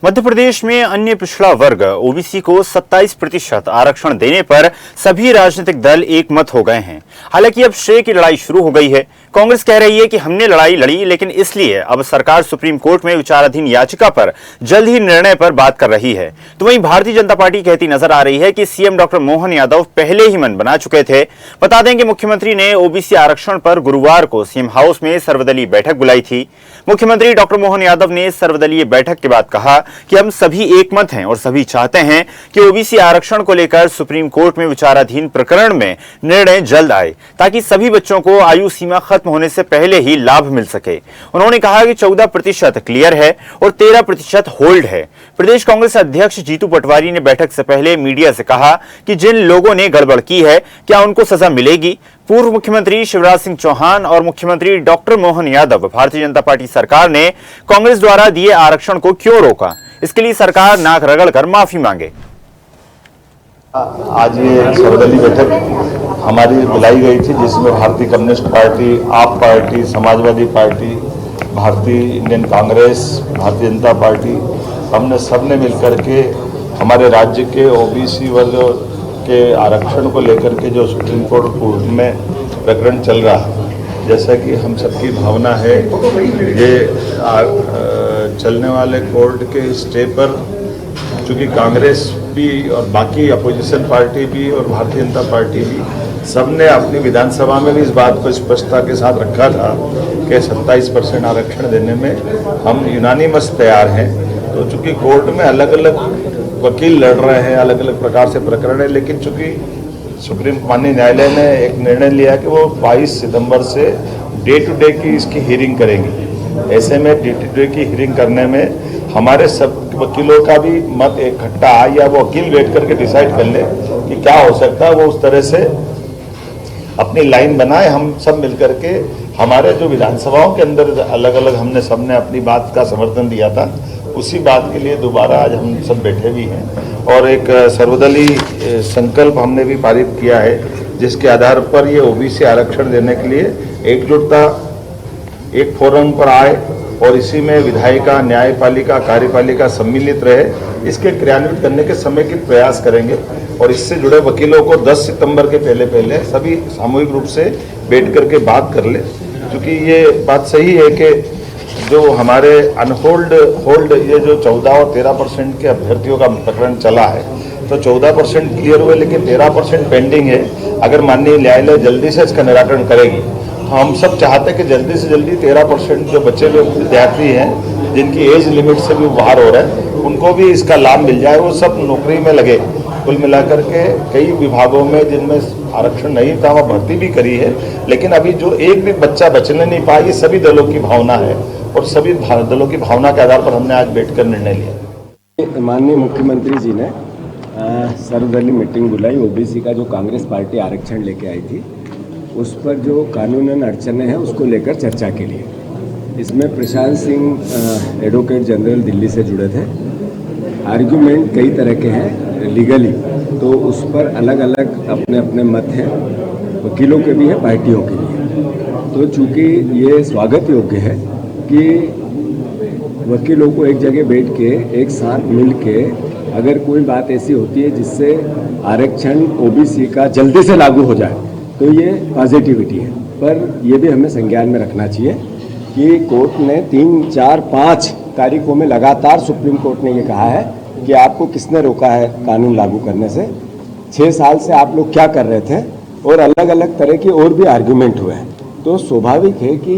मध्य प्रदेश में अन्य पिछड़ा वर्ग ओबीसी को 27% आरक्षण देने पर सभी राजनीतिक दल एक मत हो गए हैं। हालांकि अब श्रेय की लड़ाई शुरू हो गई है। कांग्रेस कह रही है कि हमने लड़ाई लड़ी, लेकिन इसलिए अब सरकार सुप्रीम कोर्ट में विचाराधीन याचिका पर जल्द ही निर्णय पर बात कर रही है। तो वहीं भारतीय जनता पार्टी कहती नजर आ रही है कि सीएम डॉक्टर मोहन यादव पहले ही मन बना चुके थे। बता दें कि मुख्यमंत्री ने ओबीसी आरक्षण पर गुरुवार को सीएम हाउस में सर्वदलीय बैठक बुलाई थी। मुख्यमंत्री डॉक्टर मोहन यादव ने सर्वदलीय बैठक के बाद कहा कि हम सभी एक मत हैं और सभी चाहते हैं कि ओबीसी आरक्षण को लेकर सुप्रीम कोर्ट में विचाराधीन प्रकरण में निर्णय जल्द आए, ताकि सभी बच्चों को आयु सीमा खत्म होने से पहले ही लाभ मिल सके। उन्होंने कहा कि 14% क्लियर है और 13% होल्ड है। प्रदेश कांग्रेस अध्यक्ष जीतू पटवारी ने बैठक से पहले मीडिया से कहा कि जिन लोगों ने गड़बड़ की है, क्या उनको सजा मिलेगी? पूर्व मुख्यमंत्री शिवराज सिंह चौहान और मुख्यमंत्री डॉक्टर मोहन यादव भारतीय जनता पार्टी सरकार ने कांग्रेस द्वारा दिए आरक्षण को क्यों रोका, इसके लिए सरकार नाक रगड़कर माफी मांगे। आज ये सर्वदलीय बैठक हमारी बुलाई गई थी, जिसमें भारतीय कम्युनिस्ट पार्टी, आप पार्टी, समाजवादी पार्टी, भारतीय इंडियन कांग्रेस, भारतीय जनता पार्टी, हमने सबने मिलकर के हमारे राज्य के ओबीसी वर्ग के आरक्षण को लेकर के जो सुप्रीम कोर्ट में प्रकरण चल रहा है, जैसा कि हम सबकी भावना है, ये चलने वाले कोर्ट के स्टे पर चूँकि कांग्रेस भी और बाकी अपोजिशन पार्टी भी और भारतीय जनता पार्टी भी सबने अपनी विधानसभा में भी इस बात को स्पष्टता के साथ रखा था कि 27% आरक्षण देने में हम यूनानिमस तैयार हैं। तो चूँकि कोर्ट में अलग अलग वकील लड़ रहे हैं, अलग अलग प्रकार से प्रकरण है, लेकिन चूँकि सुप्रीम माननीय न्यायालय ने एक निर्णय लिया कि वो 22 सितंबर से डे टू डे की इसकी हियरिंग करेंगी। ऐसे में डे टू डे की हियरिंग करने में हमारे सब वकीलों का भी मत इकट्ठा आए या वो वकील बैठ करके डिसाइड कर ले कि क्या हो सकता है, वो उस तरह से अपनी लाइन बनाए। हम सब मिलकर के हमारे जो विधानसभाओं के अंदर अलग अलग हमने सबने अपनी बात का समर्थन दिया था, उसी बात के लिए दोबारा आज हम सब बैठे भी हैं और एक सर्वदलीय संकल्प हमने भी पारित किया है, जिसके आधार पर ये ओबीसी आरक्षण देने के लिए एकजुटता एक फोरम पर आए और इसी में विधायिका, न्यायपालिका, कार्यपालिका सम्मिलित रहे। इसके क्रियान्वित करने के समय के प्रयास करेंगे और इससे जुड़े वकीलों को 10 सितंबर के पहले सभी सामूहिक रूप से बैठ करके बात कर ले, क्योंकि ये बात सही है कि जो हमारे अनहोल्ड होल्ड ये जो 14 और 13% के अभ्यर्थियों का प्रकरण चला है, तो 14% क्लियर हुए लेकिन 13% पेंडिंग है। अगर माननीय न्यायालय जल्दी से इसका निराकरण करेगी तो हम सब चाहते हैं कि जल्दी से जल्दी 13% जो बचे हुए विद्यार्थी हैं, जिनकी एज लिमिट से भी बाहर हो रहा है, उनको भी इसका लाभ मिल जाए, वो सब नौकरी में लगे। कुल मिलाकर के कई विभागों में जिनमें आरक्षण नहीं था वह भर्ती भी करी है, लेकिन अभी जो एक भी बच्चा बचने नहीं पाया, ये सभी दलों की भावना है और सभी दलों की भावना के आधार पर हमने आज बैठकर निर्णय लिया। माननीय मुख्यमंत्री जी ने सर्वदलीय मीटिंग बुलाई। ओबीसी का जो कांग्रेस पार्टी आरक्षण लेके आई थी, उस पर जो कानूनन अड़चनें हैं उसको लेकर चर्चा के लिए। इसमें प्रशांत सिंह एडवोकेट जनरल दिल्ली से जुड़े थे। आर्ग्यूमेंट कई तरह के हैं लीगली, तो उस पर अलग अलग अपने अपने मत हैं, वकीलों के भी हैं, पार्टियों के भी हैं। तो चूँकि ये स्वागत योग्य है कि वकीलों को एक जगह बैठ के एक साथ मिल के अगर कोई बात ऐसी होती है जिससे आरक्षण ओबीसी का जल्दी से लागू हो जाए, तो ये पॉजिटिविटी है। पर ये भी हमें संज्ञान में रखना चाहिए कि कोर्ट ने 3, 4, 5 तारीखों में लगातार सुप्रीम कोर्ट ने ये कहा है कि आपको किसने रोका है कानून लागू करने से, 6 साल से आप लोग क्या कर रहे थे, और अलग अलग तरह के और भी आर्ग्यूमेंट हुए हैं। तो स्वाभाविक है कि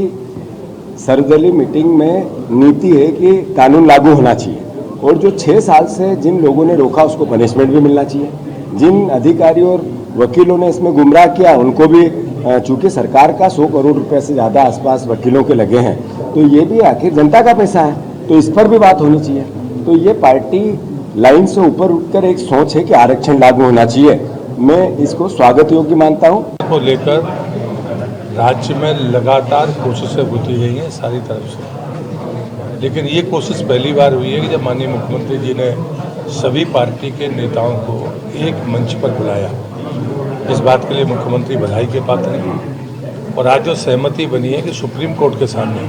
सर्वदलीय मीटिंग में नीति है कि कानून लागू होना चाहिए, और जो 6 साल से जिन लोगों ने रोका उसको पनिशमेंट भी मिलना चाहिए। जिन अधिकारियों और वकीलों ने इसमें गुमराह किया उनको भी, चूंकि सरकार का 100 करोड़ रुपए से ज़्यादा आसपास वकीलों के लगे हैं, तो ये भी आखिर जनता का पैसा है, तो इस पर भी बात होनी चाहिए। तो ये पार्टी लाइन से ऊपर उठकर एक सोच है कि आरक्षण लागू होना चाहिए। मैं इसको स्वागत योग्य मानता हूँ। को लेकर राज्य में लगातार कोशिशें होती गई हैं सारी तरफ से, लेकिन ये कोशिश पहली बार हुई है कि जब माननीय मुख्यमंत्री जी ने सभी पार्टी के नेताओं को एक मंच पर बुलाया। इस बात के लिए मुख्यमंत्री बधाई के पात्र हैं और आज जो सहमति बनी है कि सुप्रीम कोर्ट के सामने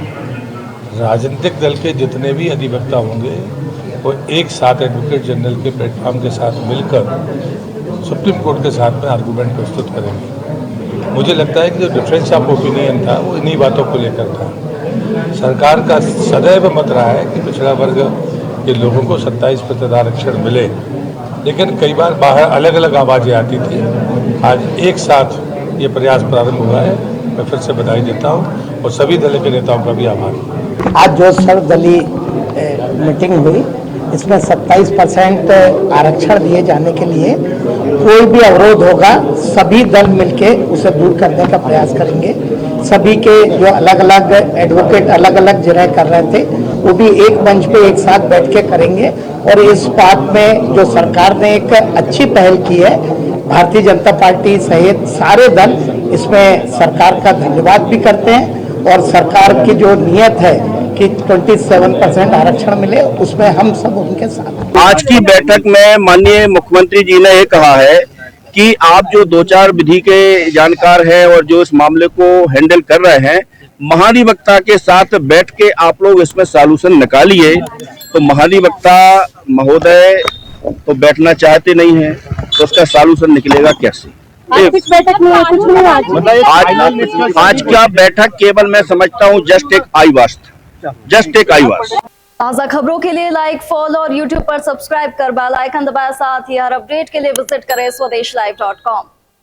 राजनीतिक दल के जितने भी अधिवक्ता होंगे वो एक साथ एडवोकेट जनरल के प्लेटफॉर्म के साथ मिलकर सुप्रीम कोर्ट के साथ में आर्गूमेंट प्रस्तुत करेंगे। मुझे लगता है कि जो डिफरेंस ऑफ ओपिनियन था वो इन्हीं बातों को लेकर था। सरकार का सदैव मत रहा है कि पिछड़ा वर्ग के लोगों को 27% आरक्षण मिले, लेकिन कई बार बाहर अलग अलग आवाज़ें आती थी। आज एक साथ ये प्रयास प्रारंभ हुआ है। मैं फिर से बधाई देता हूँ और सभी दल के नेताओं का भी आभार। आज जो सर्वदलीय मीटिंग हुई, इसमें 27% आरक्षण दिए जाने के लिए कोई भी अवरोध होगा, सभी दल मिलके उसे दूर करने का प्रयास करेंगे। सभी के जो अलग अलग एडवोकेट अलग अलग जगह कर रहे थे, वो भी एक मंच पे एक साथ बैठ के करेंगे। और इस बात में जो सरकार ने एक अच्छी पहल की है, भारतीय जनता पार्टी सहित सारे दल इसमें सरकार का धन्यवाद भी करते हैं। और सरकार की जो नियत है कि 27% आरक्षण मिले, उसमें हम सब उनके साथ। आज की बैठक में माननीय मुख्यमंत्री जी ने ये कहा है कि आप जो 2-4 विधि के जानकार हैं और जो इस मामले को हैंडल कर रहे हैं, महाधिवक्ता के साथ बैठ के आप लोग इसमें सॉल्यूशन निकालिए। तो महाधिवक्ता महोदय तो बैठना चाहते नहीं है, तो उसका सॉल्यूशन निकलेगा कैसे? बैठक में कुछ नहीं आज का बैठक केवल मैं समझता हूँ जस्ट एक आई वाश। ताज़ा खबरों के लिए लाइक, फॉलो और यूट्यूब पर सब्सक्राइब कर बेल आइकन दबाएं। साथ ही हर अपडेट के लिए विजिट करें स्वदेशलाइव.com।